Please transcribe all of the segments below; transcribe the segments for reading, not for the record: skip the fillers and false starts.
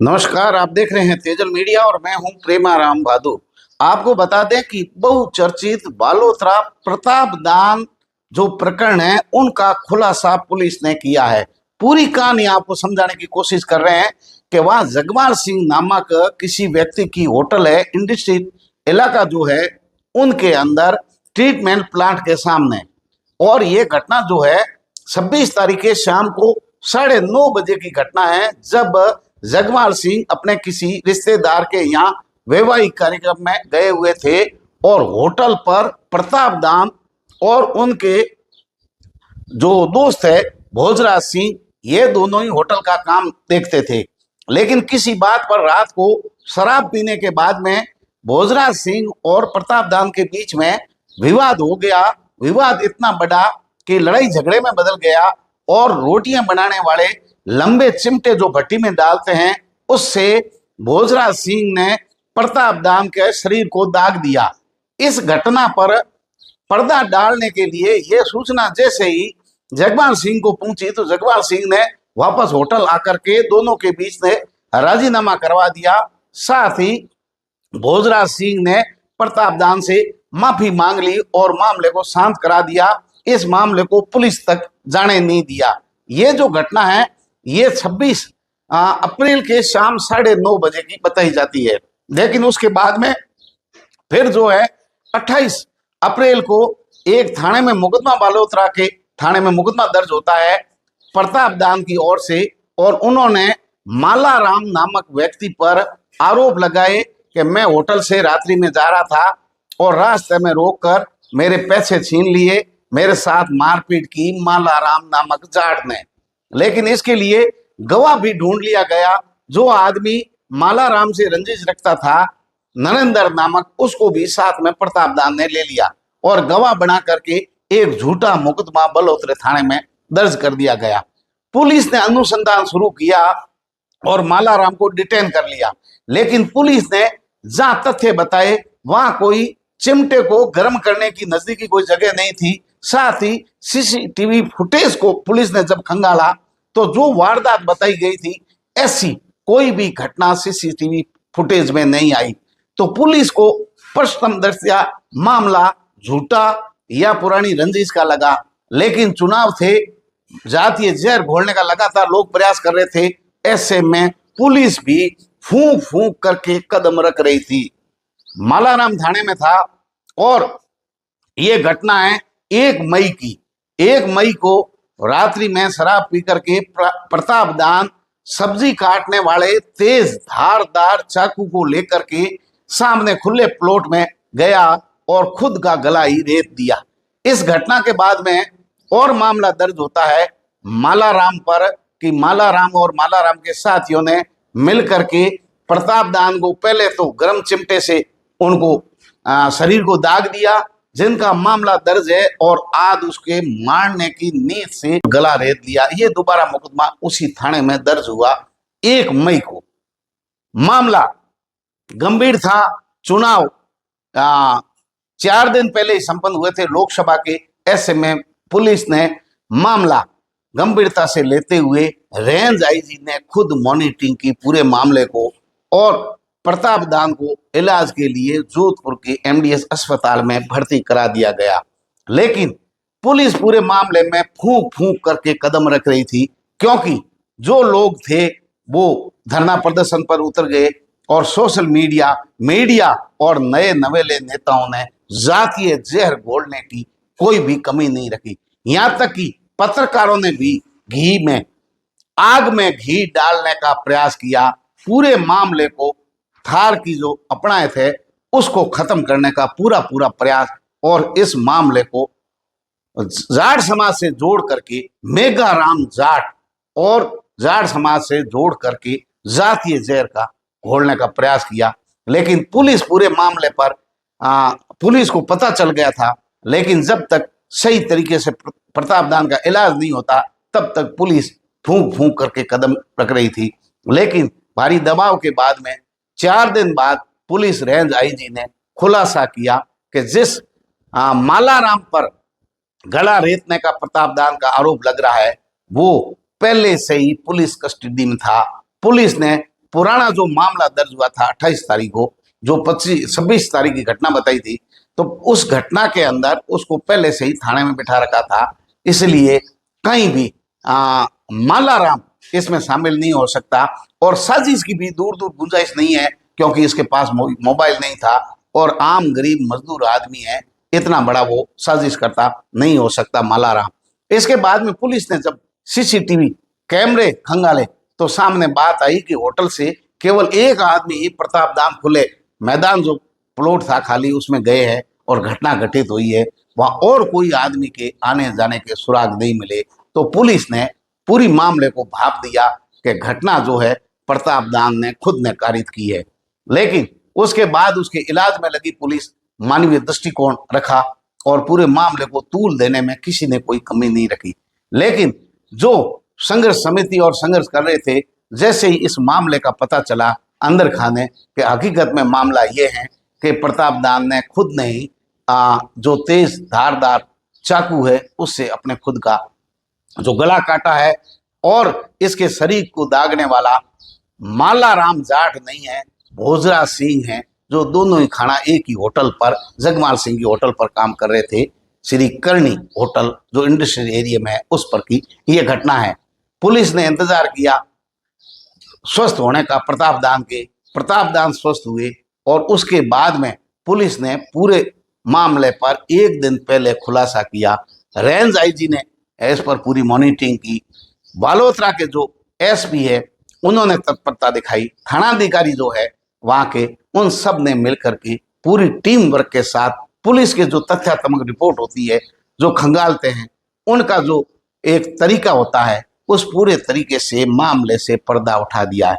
नमस्कार, आप देख रहे हैं तेजल मीडिया और मैं हूं प्रेमाराम भादु। आपको बता दें कि बहुचर्चित बालोतरा प्रताप दान जो प्रकरण है उनका खुलासा पुलिस ने किया है। पूरी कहानी आपको समझाने की कोशिश कर रहे हैं कि वहां जगमाल सिंह नामक किसी व्यक्ति की होटल है, इंडस्ट्रियल इलाका जो है उनके अंदर ट्रीटमेंट प्लांट के सामने। और ये घटना जो है 26 तारीख के शाम को 9:30 बजे की घटना है, जब जगमाल सिंह अपने किसी रिश्तेदार के यहाँ वैवाहिक कार्यक्रम में गए हुए थे और होटल पर प्रताप दान और उनके जो दोस्त है भोजराज सिंह, ये दोनों ही होटल का काम देखते थे। लेकिन किसी बात पर रात को शराब पीने के बाद में भोजराज सिंह और प्रताप दान के बीच में विवाद हो गया। विवाद इतना बड़ा कि लड़ाई झगड़े में बदल गया और रोटियां बनाने वाले लंबे चिमटे जो भट्टी में डालते हैं उससे भोजराज सिंह ने प्रताप दान के शरीर को दाग दिया। इस घटना पर पर्दा डालने के लिए यह सूचना जैसे ही जगमाल सिंह को पहुंची तो जगमाल सिंह ने वापस होटल आकर के दोनों के बीच में राजीनामा करवा दिया। साथ ही भोजराज सिंह ने प्रताप दान से माफी मांग ली और मामले को शांत करा दिया। इस मामले को पुलिस तक जाने नहीं दिया। ये जो घटना है ये 26 अप्रैल के शाम 9:30 बजे की बताई जाती है। लेकिन उसके बाद में फिर जो है 28 अप्रैल को एक थाने में मुकदमा, बालोतरा के थाने में मुकदमा दर्ज होता है प्रताप दान की ओर से, और उन्होंने माला राम नामक व्यक्ति पर आरोप लगाए कि मैं होटल से रात्रि में जा रहा था और रास्ते में रोककर मेरे पैसे छीन लिए, मेरे साथ मारपीट की माला राम नामक जाट ने। लेकिन इसके लिए गवाह भी ढूंढ लिया गया। जो आदमी माला राम से रंजिश रखता था, नरेंद्र नामक, उसको भी साथ में प्रताप दान ने ले लिया और गवाह बना करके एक झूठा मुकदमा बलोतरे थाने में दर्ज कर दिया गया। पुलिस ने अनुसंधान शुरू किया और माला राम को डिटेन कर लिया। लेकिन पुलिस ने जहां तथ्य बताए वहां कोई चिमटे को गर्म करने की नजदीकी कोई जगह नहीं थी। साथ ही सीसीटीवी फुटेज को पुलिस ने जब खंगाला तो जो वारदात बताई गई थी ऐसी कोई भी घटना सीसीटीवी फुटेज में नहीं आई। तो पुलिस को प्रथम दृष्टया मामला झूठा या पुरानी रंजिश का लगा। लेकिन चुनाव थे, जातीय जहर घोलने का लगातार लोग प्रयास कर रहे थे, ऐसे में पुलिस भी फूंक फूंक करके कदम रख रही थी। मालाराम थाने में था और ये घटना है 1 मई की। 1 मई को रात्रि में शराब पी करके प्रताप दान सब्जी काटने वाले तेज धारदार चाकू को लेकर के सामने खुले प्लॉट में गया और खुद का गला ही रेत दिया। इस घटना के बाद में और मामला दर्ज होता है मालाराम पर कि मालाराम और मालाराम के साथियों ने मिलकर के प्रताप दान को पहले तो गर्म चिमटे से उनको शरीर को दाग दिया, जिनका मामला दर्ज है, और आज उसके मारने की नीयत से गला रेत दिया। ये दोबारा मुकदमा उसी थाने में दर्ज हुआ 1 मई को। मामला गंभीर था। चुनाव 4 दिन पहले ही संपन्न हुए थे लोकसभा के। ऐसे में पुलिस ने मामला गंभीरता से लेते हुए रेंज आईजी ने खुद मॉनिटरिंग की पूरे मामले को और प्रताप दान को इलाज के लिए जोधपुर के एमडीएस अस्पताल में भर्ती करा दिया गया। लेकिन पुलिस पूरे मामले में फूंक फूंक करके कदम रख रही थी, क्योंकि जो लोग थे वो धरना प्रदर्शन पर उतर गए और सोशल मीडिया और नए नवेले नेताओं ने जातीय जहर घोलने की कोई भी कमी नहीं रखी। यहां तक कि पत्रकारों ने भी आग में घी डालने का प्रयास किया। पूरे मामले को थार की जो अपनाए थे उसको खत्म करने का पूरा प्रयास, और इस मामले को जाट समाज से जोड़ करके मेघाराम जाट और जाट समाज से जोड़ करके जातीय जहर का घोलने का प्रयास किया। लेकिन पुलिस पूरे मामले पर पुलिस को पता चल गया था, लेकिन जब तक सही तरीके से प्रताप दान का इलाज नहीं होता तब तक पुलिस फूंक फूंक करके कदम रख रही थी। लेकिन भारी दबाव के बाद में 4 दिन बाद पुलिस रेंज आईजी ने खुलासा किया कि जिस मालाराम पर गला रेतने का प्रताप दान का आरोप लग रहा है वो पहले से ही पुलिस कस्टडी में था। पुलिस ने पुराना जो मामला दर्ज हुआ था 28 तारीख को, जो 26 तारीख की घटना बताई थी, तो उस घटना के अंदर उसको पहले से ही थाने में बिठा रखा था। इसलिए कहीं भी मालाराम इसमें शामिल नहीं हो सकता, और साजिश की भी दूर दूर गुंजाइश नहीं है, क्योंकि इसके पास मोबाइल नहीं था और आम गरीब मजदूर आदमी है, इतना बड़ा वो साजिश करता नहीं हो सकता मालाराम। इसके बाद में पुलिस ने जब सीसीटीवी कैमरे खंगाले तो सामने बात आई कि होटल से केवल एक आदमी प्रताप दान खुले मैदान जो प्लॉट था खाली उसमें गए हैं और घटना घटित हुई है, वहां और कोई आदमी के आने जाने के सुराग नहीं मिले। तो पुलिस ने पूरी मामले को भाप दिया कि घटना जो है प्रताप दान ने खुद ने कारित की है। लेकिन उसके बाद उसके इलाज में लगी पुलिस मानवीय दृष्टिकोण रखा और पूरे मामले को तूल देने में किसी ने कोई कमी नहीं रखी। लेकिन जो संघर्ष समिति और संघर्ष कर रहे थे, जैसे ही इस मामले का पता चला अंदर खाने कि हकीकत में मामला ये है कि प्रताप दान ने खुद ने ही जो तेज धारदार चाकू है उससे अपने खुद का जो गला काटा है, और इसके शरीर को दागने वाला मालाराम जाट नहीं है, भोजरा सिंह है, जो दोनों ही खाना एक ही होटल पर जगमाल सिंह की होटल पर काम कर रहे थे, श्री करणी होटल जो इंडस्ट्रियल एरिया में है उस पर की ये घटना है। पुलिस ने इंतजार किया स्वस्थ होने का प्रताप दान के, प्रताप दान स्वस्थ हुए और उसके बाद में पुलिस ने पूरे मामले पर एक दिन पहले खुलासा किया। रेंज आईजी ने इस पर पूरी मॉनिटरिंग की, बालोतरा के जो एसपी है उन्होंने तत्परता दिखाई, थानाधिकारी जो है वहां के उन सब ने मिलकर के पूरी टीम वर्क के साथ पुलिस के जो तथ्यात्मक रिपोर्ट होती है जो खंगालते हैं उनका जो एक तरीका होता है उस पूरे तरीके से मामले से पर्दा उठा दिया है।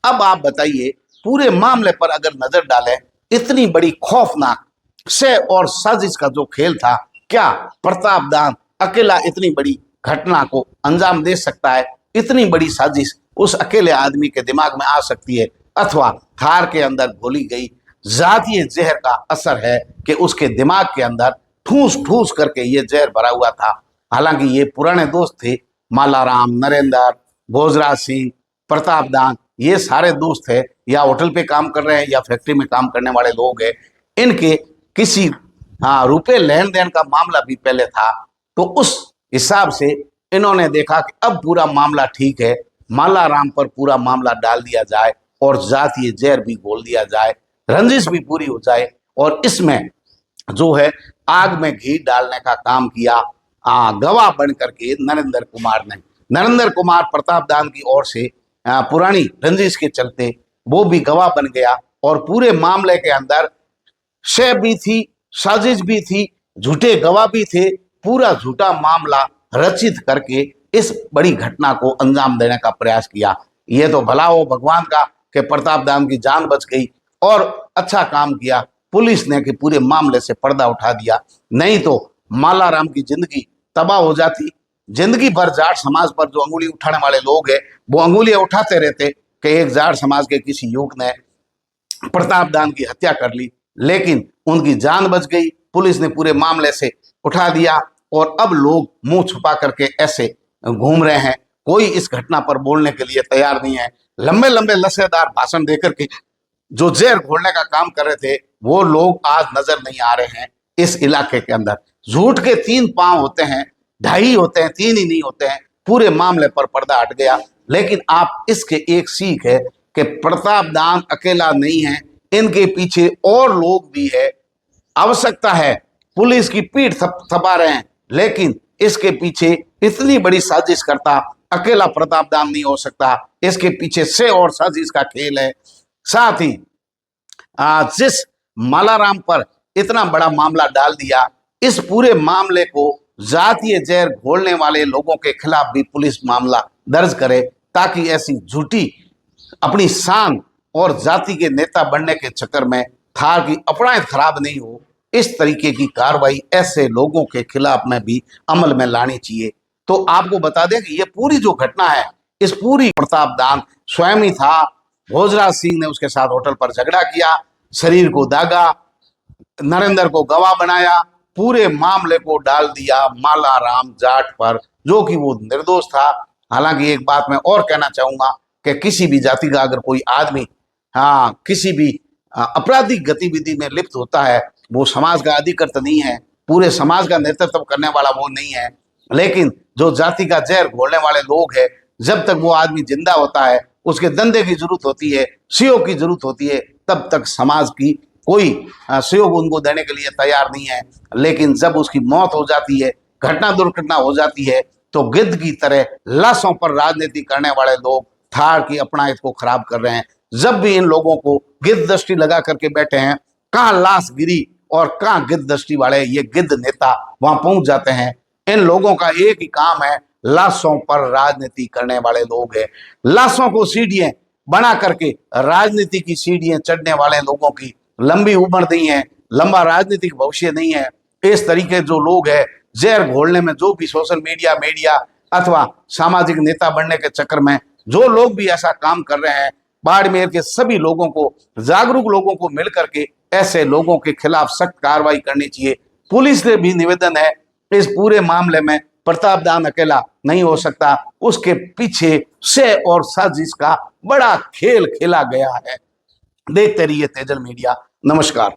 अब आप बताइए पूरे मामले पर अगर नजर डालें, इतनी बड़ी खौफनाक से और साजिश का जो खेल था, क्या प्रताप दान अकेला इतनी बड़ी घटना को अंजाम दे सकता है? इतनी बड़ी साजिश उस अकेले आदमी के दिमाग में आ सकती है, अथवा थार के अंदर घोली गई जातीय जहर का असर है कि उसके दिमाग के अंदर ठूस ठूस करके ये जहर भरा हुआ था। हालांकि ये पुराने दोस्त थे, मालाराम, नरेंद्र, भोजराज सिंह, प्रताप दान, ये सारे दोस्त है, या होटल पे काम कर रहे हैं या फैक्ट्री में काम करने वाले लोग हैं। इनके किसी रुपए लेन देन का मामला भी पहले था, तो उस हिसाब से इन्होंने देखा कि अब पूरा मामला ठीक है, मालाराम पर पूरा मामला डाल दिया जाए और जातीय जहर भी घोल दिया जाए, रंजिश भी पूरी हो जाए, और इसमें जो है आग में घी डालने का काम किया गवाह बन करके नरेंद्र कुमार ने। नरेंद्र कुमार प्रताप दान की ओर से पुरानी रंजिश के चलते वो भी गवाह बन गया, और पूरे मामले के अंदर शय भी थी, साजिश भी थी, झूठे गवाह भी थे, पूरा झूठा मामला रचित करके इस बड़ी घटना को अंजाम देने का प्रयास किया। ये तो भला हो भगवान का कि प्रताप दान की जान बच गई, और अच्छा काम किया पुलिस ने कि पूरे मामले से पर्दा उठा दिया, नहीं तो मालाराम की जिंदगी तबाह हो जाती। जिंदगी भर जाट समाज पर जो अंगुली उठाने वाले लोग हैं वो अंगुलियां उठाते रहते कि एक जाट समाज के किसी युवक ने प्रताप दान की हत्या कर ली, लेकिन उनकी जान बच गई, पुलिस ने पूरे मामले से उठा दिया, और अब लोग मुंह छुपा करके ऐसे घूम रहे हैं, कोई इस घटना पर बोलने के लिए तैयार नहीं है। लंबे लंबे लसेदार भाषण देकर के जो जहर घोलने का काम कर रहे थे वो लोग आज नजर नहीं आ रहे हैं इस इलाके के अंदर। झूठ के 3 पांव होते हैं, 2.5 होते हैं, 3 ही नहीं होते हैं। पूरे मामले पर पर्दा हट गया, लेकिन आप इसके एक सीख है कि प्रताप दान अकेला नहीं है, इनके पीछे और लोग भी है। आवश्यकता है पुलिस की पीठ थपा रहे हैं, लेकिन इसके पीछे इतनी बड़ी साजिश करता अकेला प्रताप दान नहीं हो सकता, इसके पीछे से और साजिश का खेल है। साथ ही जिस मालाराम पर इतना बड़ा मामला डाल दिया, इस पूरे मामले को जातीय जहर घोलने वाले लोगों के खिलाफ भी पुलिस मामला दर्ज करे, ताकि ऐसी झूठी अपनी शान और जाति के नेता बनने के चक्कर में थार की अपनायत खराब नहीं हो। इस तरीके की कार्रवाई ऐसे लोगों के खिलाफ में भी अमल में लानी चाहिए। तो आपको बता दें कि ये पूरी जो घटना है, इस पूरी प्रताप दान स्वयं ही था, भोजराज सिंह ने उसके साथ होटल पर झगड़ा किया, शरीर को दागा, नरेंद्र को गवाह बनाया, पूरे मामले को डाल दिया मालाराम जाट पर, जो कि वो निर्दोष था। हालांकि एक बात मैं और कहना चाहूंगा कि किसी भी जाति का अगर कोई आदमी किसी भी आपराधिक गतिविधि में लिप्त होता है, वो समाज का अधिकृत नहीं है, पूरे समाज का नेतृत्व करने वाला वो नहीं है। लेकिन जो जाति का जहर घोलने वाले लोग हैं, जब तक वो आदमी जिंदा होता है, उसके धंधे की जरूरत होती है, सहयोग की जरूरत होती है, तब तक समाज की कोई सहयोग उनको देने के लिए तैयार नहीं है। लेकिन जब उसकी मौत हो जाती है, घटना दुर्घटना हो जाती है, तो गिद्ध की तरह लाशों पर राजनीति करने वाले लोग थार की अपनायत को खराब कर रहे हैं। जब भी इन लोगों को गिद्ध दृष्टि लगा करके बैठे हैं, कहाँ लाश गिरी और कहाँ गिद्ध दृष्टि वाले ये गिद्ध नेता वहां पहुंच जाते हैं। इन लोगों का एक ही काम है, लाशों पर राजनीति करने वाले लोग हैं। लाशों को सीढ़ियां बना करके राजनीति की सीढ़ियां चढ़ने वाले लोगों की लंबी उम्र नहीं है, लंबा राजनीतिक भविष्य नहीं है। इस तरीके जो लोग हैं, जहर घोलने में जो भी सोशल मीडिया अथवा सामाजिक नेता बनने के चक्कर में जो लोग भी ऐसा काम कर रहे हैं, बाड़मेर के सभी लोगों को, जागरूक लोगों को मिलकर के ऐसे लोगों के खिलाफ सख्त कार्रवाई करनी चाहिए। पुलिस से भी निवेदन है, इस पूरे मामले में प्रताप दान अकेला नहीं हो सकता, उसके पीछे से और साजिश का बड़ा खेल खेला गया है। देखते रहिए तेजल मीडिया। नमस्कार।